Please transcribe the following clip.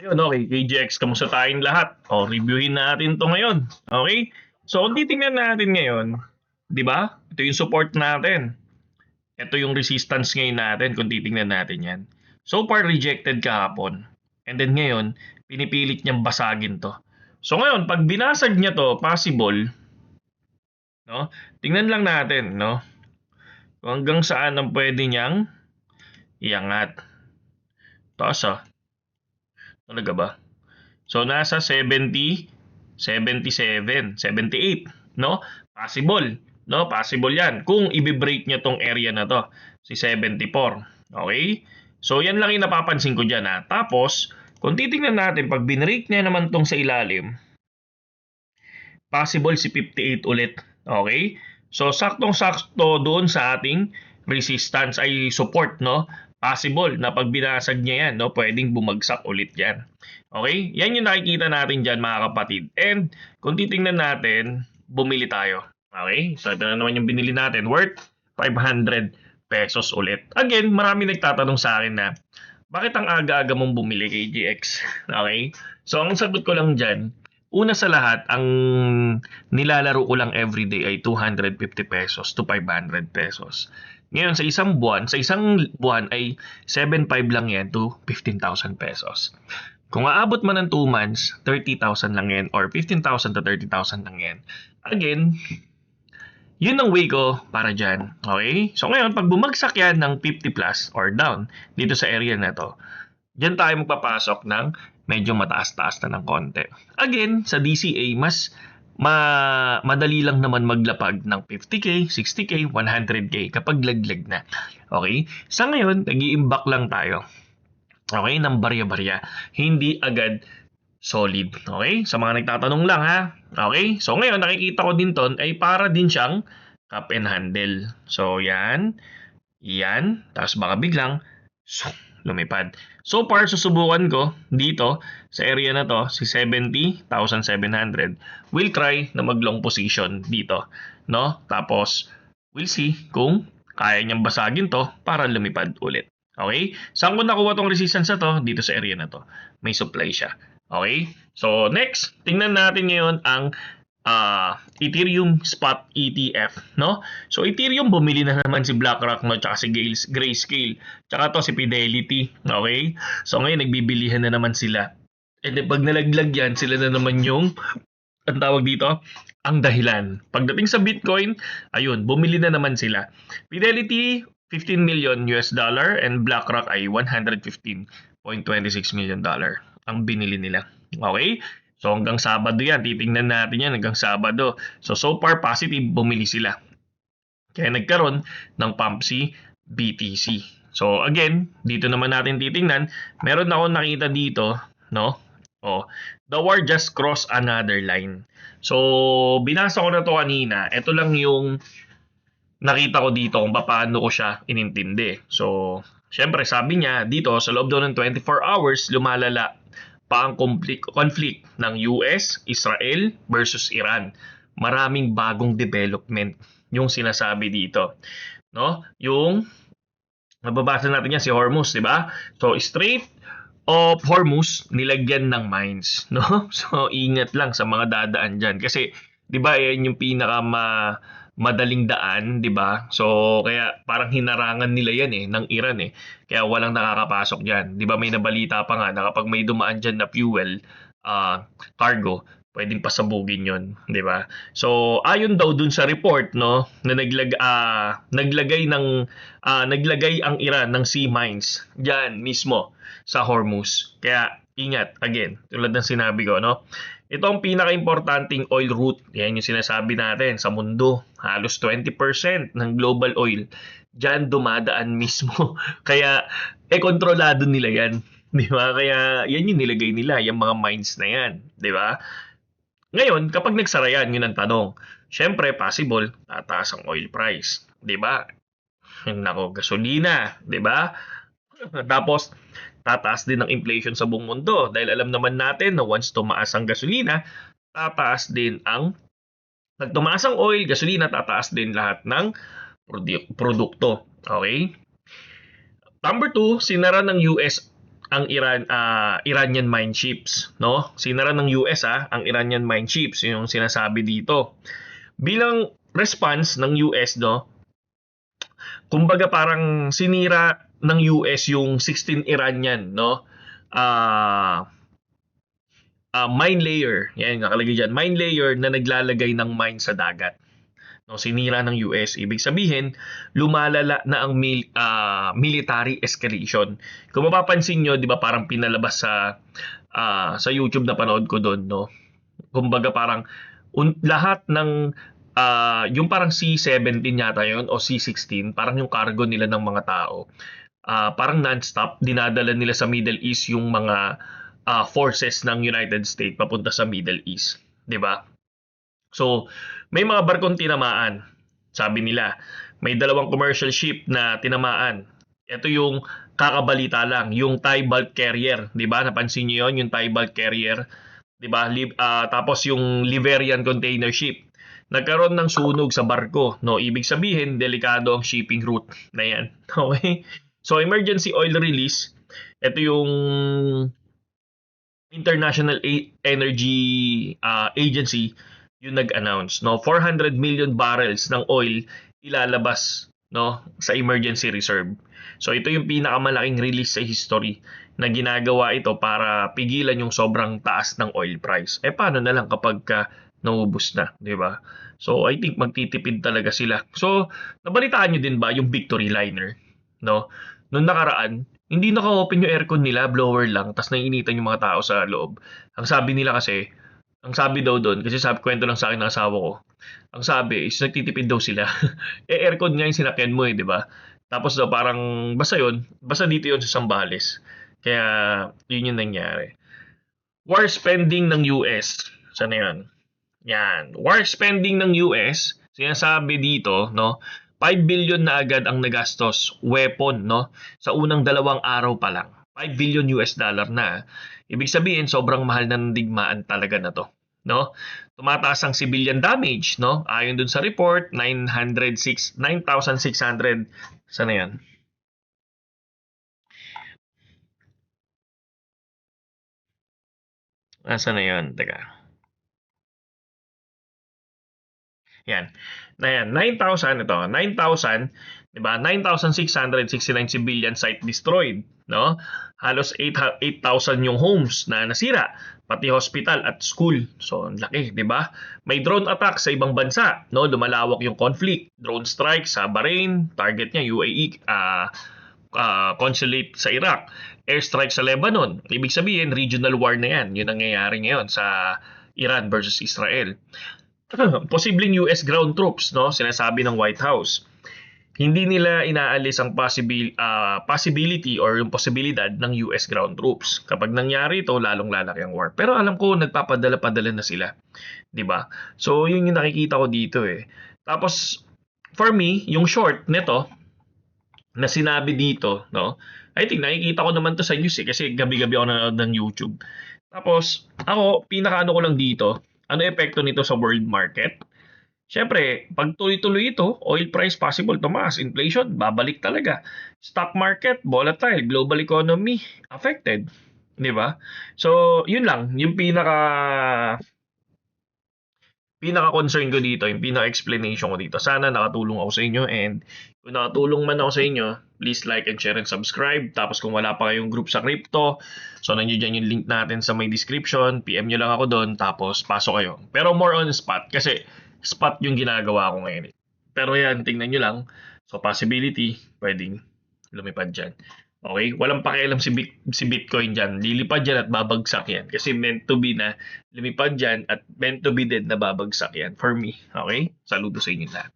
Ayun, okay, KGX, kamusta tayong lahat? O, reviewin natin to ngayon. Okay? So, kung titingnan natin ngayon, di ba? Ito yung support natin. Ito yung resistance ngayon natin kung titingnan natin yan. So far, rejected kahapon. And then ngayon, pinipilit niyang basagin to. So ngayon, pag binasag niya to, possible, no? Tingnan lang natin, no? Kung hanggang saan ang pwede niyang iangat. Taas ah. Talaga ba? So nasa 70, 77, 78, no? Possible, no? Possible 'yan kung i-break niya tong area na to, si 74. Okay? So yan lang yung napapansin ko diyan ha. Tapos, kung titingnan natin pag binreak niya naman tong sa ilalim, possible si 58 ulit. Okay? So saktong-sakto doon sa ating resistance ay support, no? Possible na pag binasag niya yan, no, pwedeng bumagsak ulit yan. Okay? Yan yung nakikita natin dyan, mga kapatid. And kung titingnan natin, bumili tayo. Okay? So ito na naman yung binili natin, worth 500 pesos ulit. Again, marami nagtatanong sa akin na, bakit ang aga-aga mong bumili kay GX? Okay? So ang sagot ko lang dyan, una sa lahat, ang nilalaro ko lang everyday ay 250 pesos to 500 pesos. Ngayon, sa isang buwan ay 7.5 lang yan to 15,000 pesos. Kung aabot man ng 2 months, 30,000 lang yan or 15,000 to 30,000 lang yan. Again, yun ang way ko para dyan. Okay? So ngayon, pag bumagsak yan ng 50 plus or down dito sa area na to, dyan tayo magpapasok ng medyo mataas-taas na ng konti. Again, sa DCA, mas madali lang naman maglapag ng 50k, 60k, 100k kapag laglag na. Okay? Sa ngayon, nag-i-imbak lang tayo. Okay? Ng barya-barya. Hindi agad solid. Okay? Sa mga nagtatanong lang ha. Okay? So ngayon, nakikita ko din ton ay para din siyang cup and handle. So yan. Yan. Tapos baka biglang lumipad. So far, susubukan ko dito sa area na to, si 70,700. We'll try na mag-long position dito. No? Tapos, we'll see kung kaya niyang basagin to para lumipad ulit. Okay? Saan ko nakuha tong resistance na to? Dito sa area na to. May supply siya. Okay? So, next, tingnan natin ngayon ang Ethereum spot ETF, no? So Ethereum bumili na naman si BlackRock, no, tsaka si Grayscale, tsaka to si Fidelity, okay? So ngayon nagbibilihan na naman sila. And then, pag nalaglag yan, sila na naman yung ang tawag dito, ang dahilan. Pagdating sa Bitcoin, ayun, bumili na naman sila. Fidelity 15 million US dollar and BlackRock ay 115.26 million dollar ang binili nila. Okay? So hanggang Sabado yan, titingnan natin yan hanggang Sabado. So far positive, bumili sila. Kaya nagkaroon ng pump si BTC. So again, dito naman natin titingnan, meron akong nakita dito, no? Oh, the war just crossed another line. So binasa ko na to kanina. Ito lang yung nakita ko dito kung paano ko siya inintindi. So syempre sabi niya dito sa loob daw ng 24 hours lumalala pa ang conflict ng US, Israel versus Iran. Maraming bagong development yung sinasabi dito. No? Yung mababasa natin yan si Hormuz, di ba? So Strait of Hormuz nilagyan ng mines, no? So ingat lang sa mga dadaan diyan kasi 'di ba yan yung pinaka madaling daan, 'di ba? So kaya parang hinarangan nila yan ng Iran Kaya walang nakakapasok diyan. 'Di ba may nabalita pa nga na kapag may dumaan diyan na fuel cargo, pwedeng pasabugin 'yon, 'di ba? So ayon daw dun sa report, no, na naglagay ang Iran ng sea mines diyan mismo sa Hormuz. Kaya ingat, again, tulad ng sinabi ko, no? Ito ang pinaka-importanting oil route. Yan yung sinasabi natin sa mundo. Halos 20% ng global oil diyan dumadaan mismo. Kaya kontrolado nila yan. Di ba? Kaya yan yung nilagay nila, yung mga mines na yan. Di ba? Ngayon, kapag nagsara yan, yun ang tanong. Siyempre, possible, tataas ang oil price. Di ba? Nako, gasolina. Di ba? Tapos, tataas din ang inflation sa buong mundo dahil alam naman natin na once tumaas ang gasolina, tataas din ang pag tumaas ang oil, gasolina, tataas din lahat ng produkto. Okay? Number 2, sinara ng US ang Iranian mine ships, no? Sinara ng US ang Iranian mine ships, yung sinasabi dito. Bilang response ng US, no? Kumbaga parang sinira ng US yung 16 Iranian, no? Mine layer. Yan, nakalagay dyan. Mine layer na naglalagay ng mine sa dagat. No, sinira ng US. Ibig sabihin, lumalala na ang military escalation. Kung mapapansin nyo, di ba parang pinalabas sa YouTube na panood ko doon, no? Kumbaga parang lahat ng yung parang C-17 yata yon o C-16, parang yung cargo nila ng mga tao. Parang non-stop, dinadala nila sa Middle East yung mga forces ng United States papunta sa Middle East, 'di ba? So, may mga barkong tinamaan. Sabi nila, may dalawang commercial ship na tinamaan. Ito yung kakabalita lang, yung Thai bulk carrier, 'di ba? Napansin niyo 'yon, yung Thai bulk carrier, 'di ba? Tapos yung Liberian container ship. Nagkaroon ng sunog sa barko, no? Ibig sabihin, delikado ang shipping route na 'yan. Okay? So, emergency oil release, ito yung International Energy Agency yung nag-announce, no? 400 million barrels ng oil ilalabas, no, sa emergency reserve. So ito yung pinakamalaking release sa history na ginagawa ito para pigilan yung sobrang taas ng oil price. Paano na lang kapag naubos na, 'di ba? So I think magtitipid talaga sila. So nabalitaan niyo din ba yung Victory Liner, no? Noong nakaraan, hindi naka-open yung aircon nila, blower lang, tas naiinitan yung mga tao sa loob. Ang sabi nila kasi, ang sabi daw doon, kasi kwento lang sa akin ng asawa ko, ang sabi is nagtitipid daw sila. Aircon nga yung sinakyan mo di ba? Tapos daw parang, basta dito yun sa Zambales. Kaya, yun yung nangyari. War spending ng US. Sana yun? Yan. War spending ng US, sinasabi dito, no, 5 billion na agad ang nagastos weapon, no, sa unang 2 araw pa lang. 5 billion US dollar na. Ibig sabihin sobrang mahal na ng digmaan talaga na to, no? Tumataas ang civilian damage, no? Ayon dun sa report, 9,600. Sana 'yan? Nasaan na 'yon? Teka. Yan. Na yan, 9,000 ito. 9,000, 'di ba? 9,669 civilian site destroyed, no? Halos 8,000 yung homes na nasira, pati hospital at school. So, ang laki, 'di ba? May drone attack sa ibang bansa, no? Lumalawak yung conflict. Drone strike sa Bahrain, target niya UAE, consulate sa Iraq, airstrike sa Lebanon. Ibig sabihin, regional war na yan. Yun ang nangyayari ngayon sa Iran versus Israel. Posibleng US ground troops, no? Sinasabi ng White House. Hindi nila inaalis ang possibility or yung posibilidad ng US ground troops. Kapag nangyari ito, lalong lalaki ang war. Pero alam ko, nagpapadala-padala na sila. 'Di ba? So, yun yung nakikita ko dito eh. Tapos, for me, yung short nito, na sinabi dito, no? I think nakikita ko naman to sa news kasi gabi-gabi ako nanonood ng YouTube. Tapos, ako, pinakaano ko lang dito, ano epekto nito sa world market? Siyempre, pag tuloy-tuloy ito, oil price possible tumaas, inflation, babalik talaga. Stock market, volatile, global economy, affected. 'Di ba? So, yun lang, yung pinaka-concern ko dito, yung pinaka-explanation ko dito. Sana nakatulong ako sa inyo and kung nakatulong man ako sa inyo, please like and share and subscribe. Tapos kung wala pa kayong group sa crypto, so nandiyo dyan yung link natin sa may description. PM nyo lang ako doon, tapos pasok kayo. Pero more on spot, kasi spot yung ginagawa ko ngayon. Pero yan, tingnan nyo lang. So possibility, pwedeng lumipad dyan. Okay? Walang pakialam si Bitcoin dyan. Lilipad dyan at babagsak yan. Kasi meant to be na lumipad dyan at meant to be dead na babagsak yan. For me. Okay? Saludo sa inyo lahat.